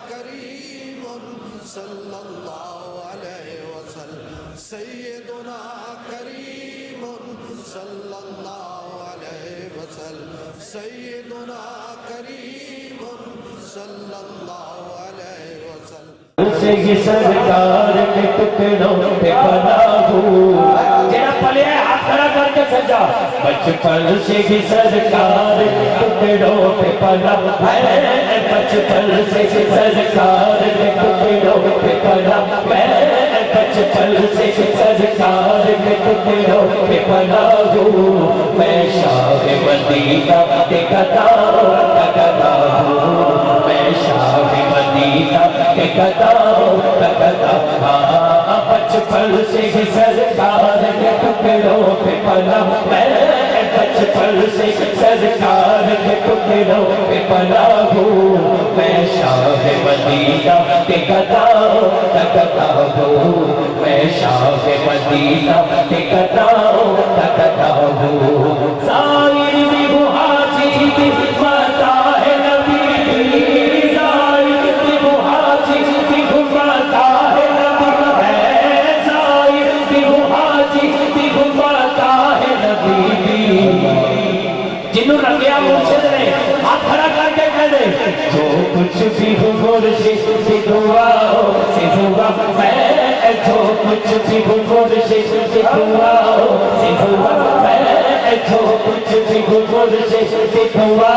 کریم صلی اللہ علیہ وسلم سیدنا کریم صلی اللہ علیہ وسلم سیدنا کریم صلی اللہ علیہ وسلم سے ہی سرکار کے ٹکڑوں پہ پناہ جنہ پلے ہاتھ کھڑا کر کے سجا بچپن سے ہی سرکار کے ٹکڑوں پہ پناہ بچپن سے ہی سرکار کے ٹکڑوں پہ پناہ بچپن سے ہی سرکار کے ٹکڑوں پہ پناہ میں شاہ مدینہ کے قدام لگتا ہوں میں شاہ مدینہ کے قدام لگتا بچپن سے ہی سرکار کے ٹکڑوں پہ پناہ بچپن سے ہی سرکار کے ٹکڑوں پہ پناہ ہوں میں شاہ مدینہ کے قدام لگتا ہوں میں شاہ مدینہ کے قدام لگتا ہوں ظاہر بھی ہوں حاجی بھی ماتا ہے نبی ظاہر بھی ہوں حاجی بھی ماتا ہے نبی ظاہر بھی ہوں حاجی بھی ماتا ہے نبی جنہوں رکھیا مرشد نے ہاتھ کھڑا کر کے کہہ دے جو کچھ بھی ہوں مرشد سے دعا سے دعا میں جو کچھ بھی ہوں مرشد سے دعا سے دعا میں جو کچھ بھی ہوں مرشد سے دعا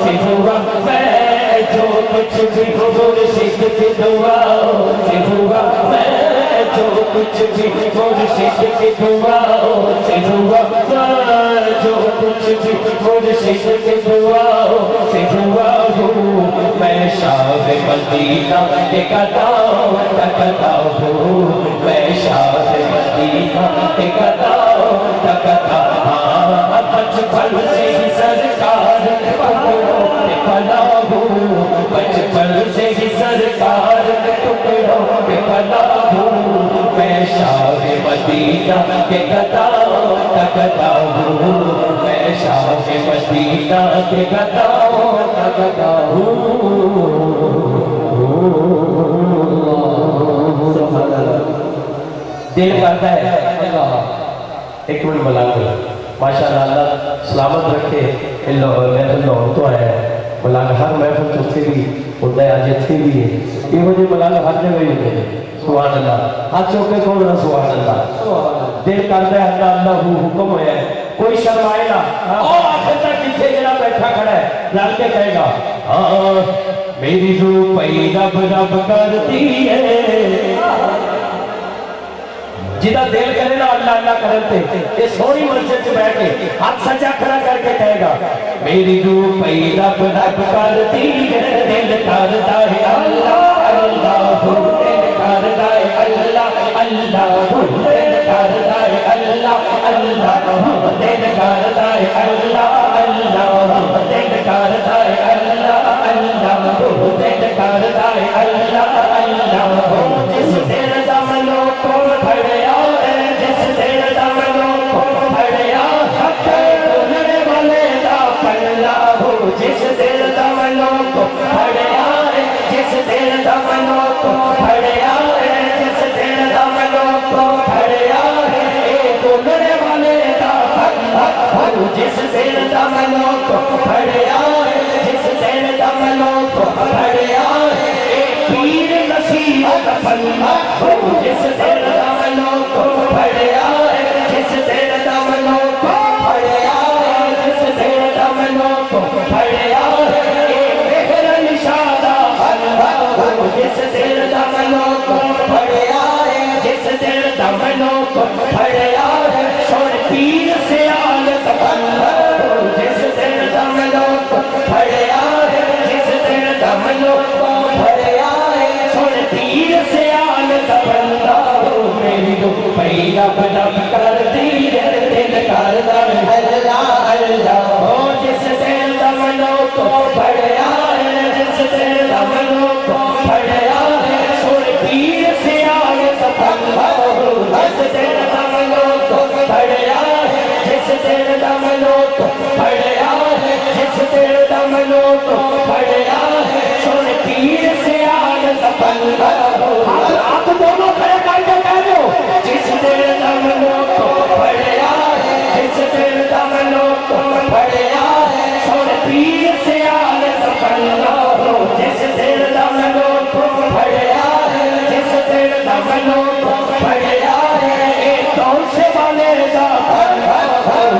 سے دعا میں جو کچھ بھی ہوں مرشد سے دعا سے دعا میں جو کچھ بھی مرشد سے دعا سے دعا جو کچھ بھی مرشد سے دعا سے دعا ہوں میں شاہ مدینہ کے قدام لگتا ہوں میں شاہ مدینہ کے قدام لگتا بچپن سے ہی سرکار کے ٹکڑوں پہ پناہ ہوں بچپن سے ہی سرکار کے ٹکڑوں پہ پناہ ہوں میں شاہ مدینہ کے قدام لگتا ہوں میں شاہ مدینہ کے قدام لگتا ہوں دل کرتا ہے ایک منٹ ملا کر ماشاءاللہ اللہ سلامت رکھے محفل لاہور تو آیا ہے ملانگ ہر محفل چوتھے بھی ہوتا ہے آج اتھے بھی ہے یہ مجھے ملانگ ہر جگہ ہی ہوتے ہیں سبحان اللہ ہاتھ چوکے کون رہا سبحان اللہ دل کرتا ہے اللہ اللہ حکم ہویا ہے کوئی شرمائے نہ آخر تک پیچھے جنہ بیٹھا کھڑا ہے لال کے کہے گا میری روح پئی رب رب کرتی ہے جدہ دل کرے نا اللہ اللہ کرتے یہ سونی مسجد سے بیٹھ کے ہاتھ سجا کھڑا کر کے کہے گا میری روح پئی رب رب کرتی ہے دل کرتا ہے اللہ اللہ دل کرتا ہے اللہ اللہ دل کرتا ہے اللہ اللہ دل کرتا ہے اللہ اللہ دل کرتا ہے اللہ اللہ دل کرتا ہے اللہ اللہ جس دل دمنوں کو بھڑیا جس دل دمنوں کو بھڑیا حق بولنے والے دا پلہ ہو جس دل دمنوں کو بھڑیا جس دل دمنوں کو بھڑیا جس دل دمنوں کو بھڑیا بولنے والے دا پلہ ہو جس دل دمنوں کو بھڑیا جس دل دمنوں کو بھڑیا پیر نصیب کا پلہ ہو جس دل دمنوں کو بھڑیا جس دل دمنوں کو بھڑیا جس دل دمنوں کو بھڑیا مہر نشادہ اللہ ہو جس دل دمنوں کو بھڑیا جس دل دمنوں کو بھڑیا سن پیر سے آلت اللہ ہو جس دل دمنوں کو بھڑیا جس دل دمنوں کو بھڑیا سن پیر سے آلت اللہ ہو میری دو پئی رب رب کرتی ہے دل کرتا ہے اللہ اللہ ہو جس دل دمنوں کو بھڑیا جس دل دمنوں کو بھڑیا سن پیر سے آلت اللہ ہو جس دل دمنوں کو بھڑیا جس دل دمنوں کو بھڑیا جس دل دمنوں کو بھڑیا سن پیر پیسے والے دا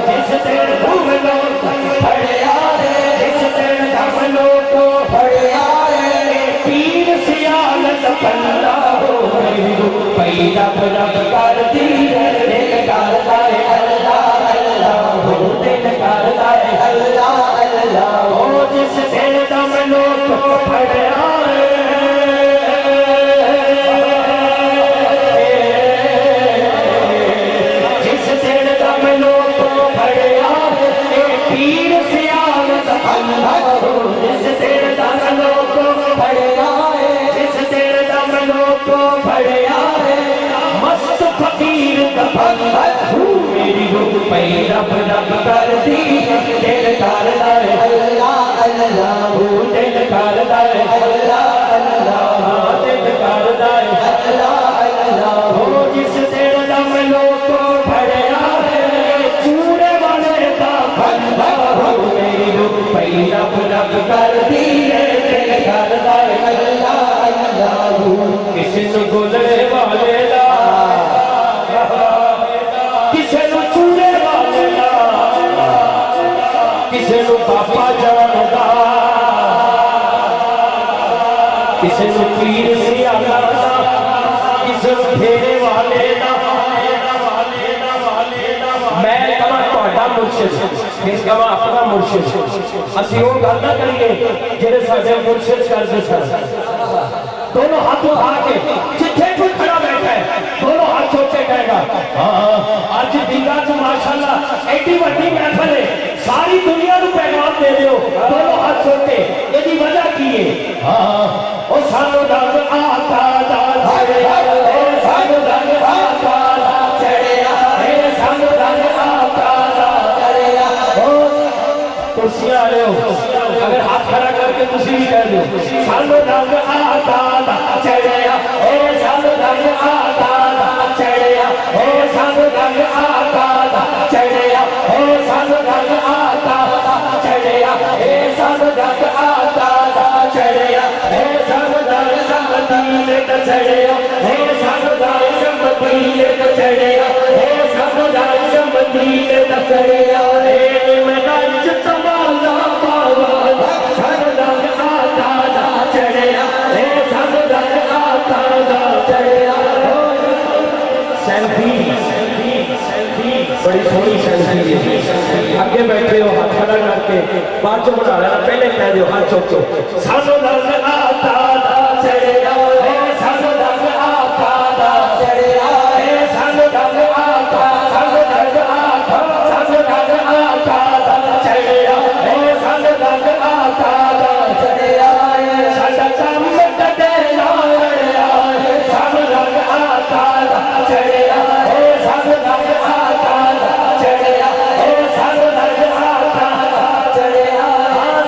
جس دن دم لوگ پھڑیا رے جس دن دم لوگ پھڑیا رے پیر سیالت بندہ ہو میری روپئی رب رب کر دی دل کرتا ہے اللہ اللہ ہو دل کرتا ہے اللہ اللہ ہو جس دن دم لوگ پھڑیا رے مست فقیر میری روپئی رب رب کر دی دل کرتا ہے اللہ اللہ دل کرتا ہے اللہ اللہ دل کرتا ہے اللہ اللہ ہو جس دل دم لوگ پھڑیا ہے چورے والے دا بندہ ہو میری روپئی رب رب کر دی دل کرتا ہے اللہ اللہ کسی نو گزرے والے دا کسی نو چورے والے دا کسی نو پاپا جان دا کسی نو پیر سیالا دا کسی نو پھیرے والے دا میں کہاں توڑا مرشد کس کہاں اپنا مرشد اسی وہ گل نہ کریے جنہیں ساڑھے مرشد کر دے سر دونوں ہاتھ اٹھا کے جتھے کوئی کھڑا بیٹھا ہے دونوں ہاتھ چھوٹے کہے گا آج دنیا تو ماشاءاللہ ایٹی وڈی محفل ہے ساری دنیا کو پیغام دے دیو دونوں ہاتھ چھوٹے یہ دی وجہ کی ہے او سانو دل آتا دا چڑیا اے سانو دل آتا دا چڑیا اے سانو دل آتا دا چڑیا کرسیاں آ رہے ہو اگر ہاتھ کھڑا کر کے تسی بھی کہہ دو سانو دل آتا دا چڑیا اے سانو دل آتا دا چڑیا اے سانو دل آتا دا چڑیا اے سانو دل آتا دا چڑیا اے سانو دل آتا دا چڑیا اے سانو دل سمدیلے دا چڑیا اے سانو دل سمدیلے دا چڑیا اے سانو دل سمدیلے دا چڑیا اے میرا عزت والا بابا سانو دل آتا دا چڑیا اے سانو دل آتا دا چڑیا سیلفی بڑی سونی سیلفی ہے آگے بیٹھے ہو ہاتھ کھڑا کر کے بعد جو بنا رہا ہے پہلے کہہ دیو ہاتھ چوک چوک سانو دل آتا دا چڑیا اے سانو دل آتا دا چڑیا اے سانو دل آتا سانو دل آتا سانو دل آتا دا چڑیا اے سانو دل آتا دا چڑیا ساڈا کام کٹے لڑیا سانو دل آتا دا چڑیا اے سانو دل آتا دا چڑیا اے سانو دل آتا دا چڑیا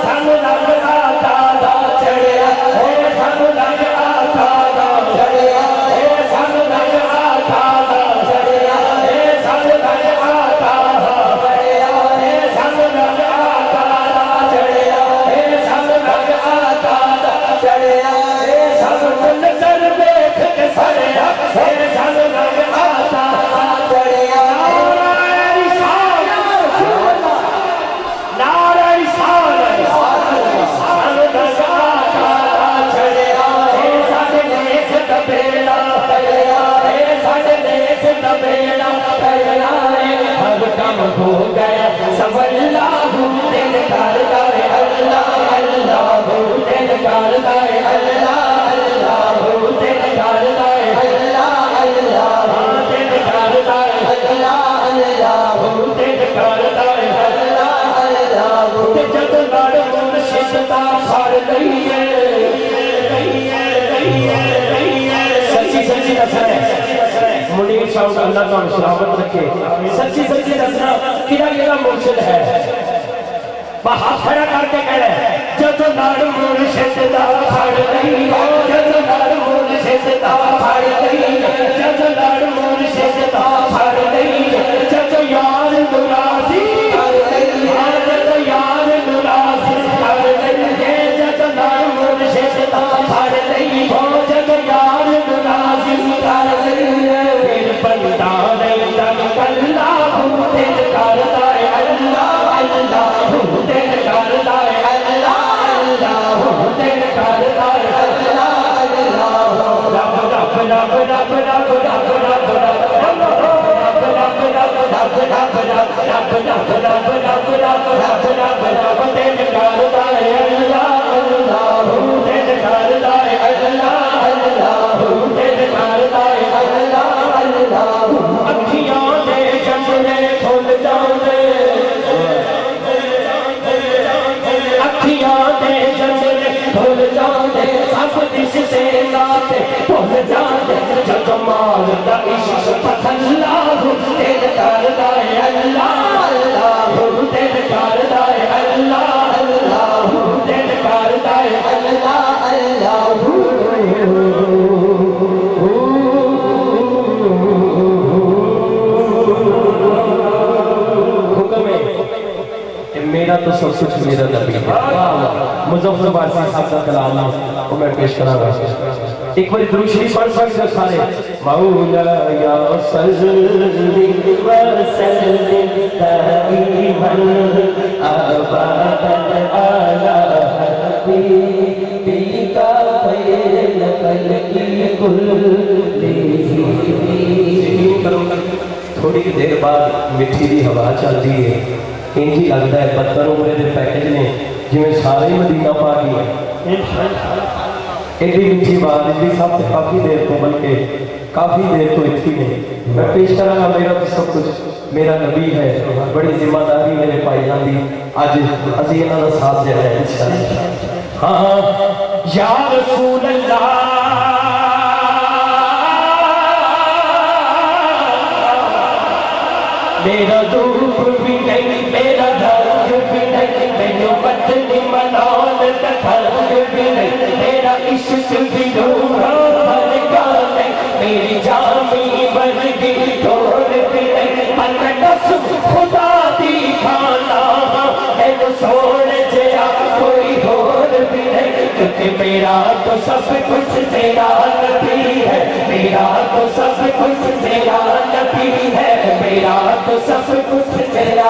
سانو دل آتا دا چڑیا اے سانو دل آتا دا چڑیا اے سانو دل آتا دا چڑیا اے سانو دل آتا دا چڑیا اے سانو دل آتا دا چڑیا اے سانو دل آتا دا چڑیا اے سانو دل کر دیکھ کے سڑیا اے سانو دل آتا دا چڑیا نعرہ رسالت نعرہ رسالت سانو دل آتا دا چڑیا اے ساڈے دیش دا بیڑا چڑیا اے ساڈے دیش دا بیڑا چڑیا ہر کام ہو گیا سب اللہ دل کرتا ہے اللہ اللہ دل کرتا ہے اللہ اللہ دل کرتا ہے اللہ اللہ دل کرتا ہے اللہ اللہ دل کرتا ہے اللہ اللہ جب لڑ مرشد دا پھڑ لئیے سچی سچی دسنا ہے منیر صاحب اللہ تعالی سلامت رکھے سچی سچی دسنا کہڑا مرشد ہے ہاتھ کھڑا کر کے کہہ رہے جب لڑ مرشد دا پھڑ لئیے جب لڑ مرشد دا پھڑ لئیے جب لڑ مرشد دا پھڑ لئیے جب یار ناراضی جب یار ناراضی کر لئیے جب لڑ مرشد دا پھڑ لئیے جب یار ناراضی کر لئیے پھر بندہ نہیں میرا تو سب کچھ میرا نبی ہے. مظفر بارسی صاحب کا کلام ہے وہ میں پیش کرا گا. ایک بار درود شریف پڑھ سکتے ہیں سارے. مولا یا صلی وسلم دائما ابدا علی حبیبک خیر الخلق کلہم. تھوڑی دیر بعد مٹھی دی ہوا چلتی ہے انجی لگتا ہے پتھر عمرے دے پیکج نے جویں سارے مدینہ پا گئے. ایڈی میٹھی بات جی سب سے کافی دیر تو بلکہ کافی دیر تو اتنی نہیں. میں پیش کروں گا میرا تو سب کچھ میرا نبی ہے. بڑی ذمہ داری میرے پائی جاندی اج اسی انہاں دا ساتھ دے رہے ہیں انشاءاللہ. ہاں یا رسول اللہ میرا دھوپ بھی نہیں میرا دھرک بھی نہیں مینو بدنی منان کا دھرک بھی نہیں میرا عشق بھی ڈھونڈا بھرگا نہیں میری جامی برگی ڈھور بھی نہیں پر میں قسم خدا دی کھانا مینو سوڑ جیا کوئی اور بھی نہیں کیونکہ میرا تو سب کچھ تیرا نبی ہے. میرا تو سب کچھ تیرا نبی ہے. میرا تو سب کچھ تیرا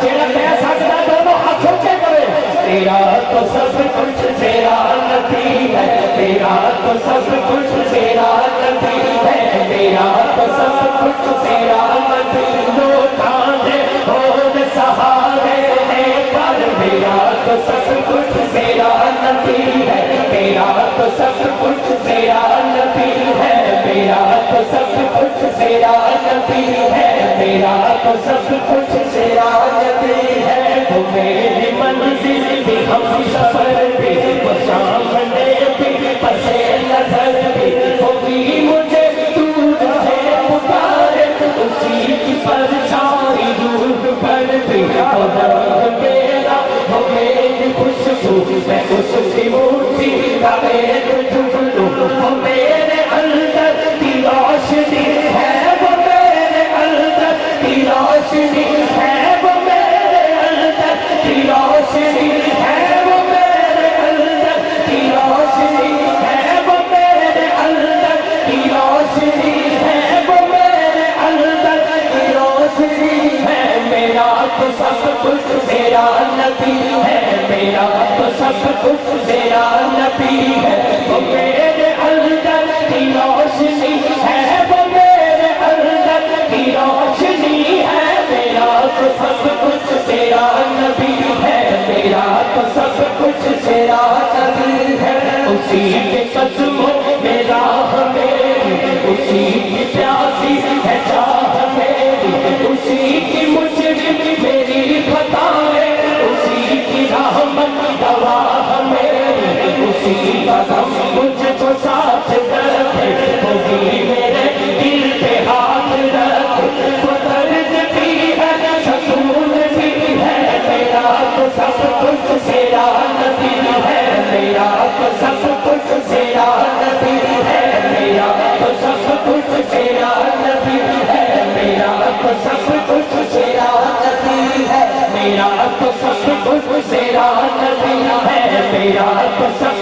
جڑا کہہ سکتا دونوں ہاتھ اونچے کرے. میرا تو سب کچھ تیرا نبی ہے. میرا تو سب کچھ تیرا نبی ہے. میرا تو سب کچھ تیرا نبی لوٹاں دے اور سہارے نے پر میرا تو سب کچھ تیرا نبی ہے. میرا تو سب کچھ تیرا نبی ہے. میرا تو سب کچھ تیرا نبی ہے. میرا تو سب کچھ تیرا نبی ہے. تو میری منزل بھی ہم سفر بھی وہ سامنے بھی پسے نظر بھی وہ بھی مجھے دور سے پکارے اسی کی پرچھائی دور پر بھی وہ رنگ میرا وہ میری خوشبو میں اس کی مورتی کا ایک جھگلو وہ میرے اندر کی روشنی ہے. وہ میرے اندر کی روشنی ہے. وہ میرے اندر کی روشنی ہے. وہ میرے اندر کی روشنی ہے. وہ میرے اندر کی روشنی ہے. وہ میرے اندر کی روشنی ہے. میرا تو سب کچھ تیرا نبی ہے. میرا تو سب کچھ تیرا نبی ہے. وہ میرے اندر کی روشنی ہے. وہ میرے اندر کی روشنی ہے. میرا تو سب کچھ تیرا نبی ہے. میرا تو سب کچھ تیرا نبی ہے. اسی کے قدموں میں راہ میری اسی کی پیاسی ہے چاہ میری اسی کی مجرم میری خطائیں اسی کی رحمت گواہ میری اسی کا غم مجھ کو ساتھ رکھے وہی میرے دل پہ ہاتھ رکھے. وہ درد بھی ہے سکون بھی ہے. میرا تو سب کچھ تیرا نبی ہے. میرا تو سب کچھ تیرا نبی ہے. میرا تو سب کچھ تیرا نبی ہے. میرا تو سب کچھ تیرا نبی ہے. میرا تو سب کچھ تیرا نبی ہے. میرا تو سب